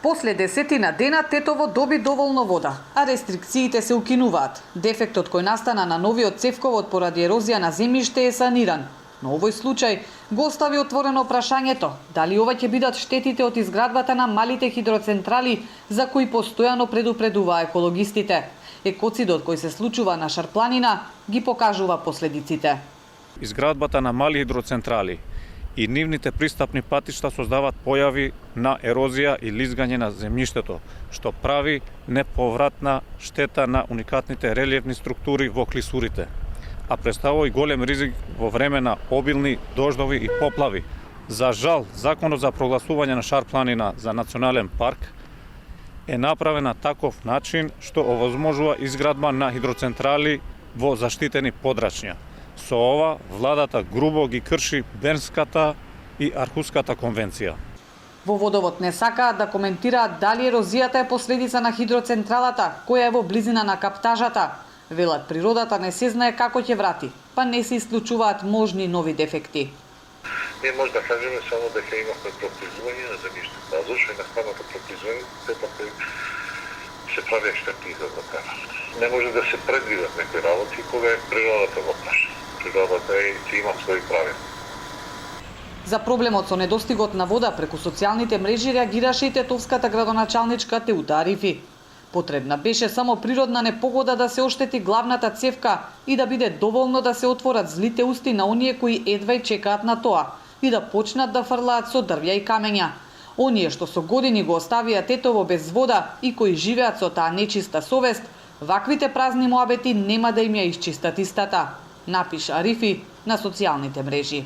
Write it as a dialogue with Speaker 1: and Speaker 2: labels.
Speaker 1: После десетина дена Тетово доби доволно вода, а рестрикциите се укинуваат. Дефектот кој настана на новиот цевковод поради ерозија на земјиште е саниран. Но овој случај го остави отворено прашањето дали ова ќе бидат штетите од изградбата на малите хидроцентрали за кои постојано предупредува екологистите. Екоцидот кој се случува на Шарпланина ги покажува последиците.
Speaker 2: Изградбата на мали хидроцентрали и нивните пристапни патишта создаваат појави на ерозија и лизгање на земјиштето, што прави неповратна штета на уникатните релиефни структури во клисурите, а представува и голем ризик во време на обилни дождови и поплави. За жал, законот за прогласување на Шарпланина за национален парк е направен на таков начин што овозможува изградба на хидроцентрали во заштитени подрачња. Со ова, владата грубо ги крши Бернската и Архуската конвенција.
Speaker 1: Во Водовод не сакаат да коментираат дали ерозијата е последица на хидроцентралата, која е во близина на каптажата. Велат, природата не се знае како ќе врати, па не се исклучуваат можни нови дефекти.
Speaker 3: Ние може да кажеме само дека имавме проклизување на земјиштето, а зашто и на самото проклизување сепак се прави експертиза за тоа. Не може да се предвидат некои работи кога е природата во праша. Природата ќе има своји правила.
Speaker 1: За проблемот со недостигот на вода преку социјалните мрежи реагираше и тетовската градоначалничка Теута Арифи. Потребна беше само природна непогода да се оштети главната цевка и да биде доволно да се отворат злите усти на оние кои едва и чекаат на тоа и да почнат да фрлаат со дрвја и камења. Оние што со години го оставија Тетово без вода и кои живеат со таа нечиста совест, ваквите празни муабети нема да им ја исчистат истата, напиша Арифи на социјалните мрежи.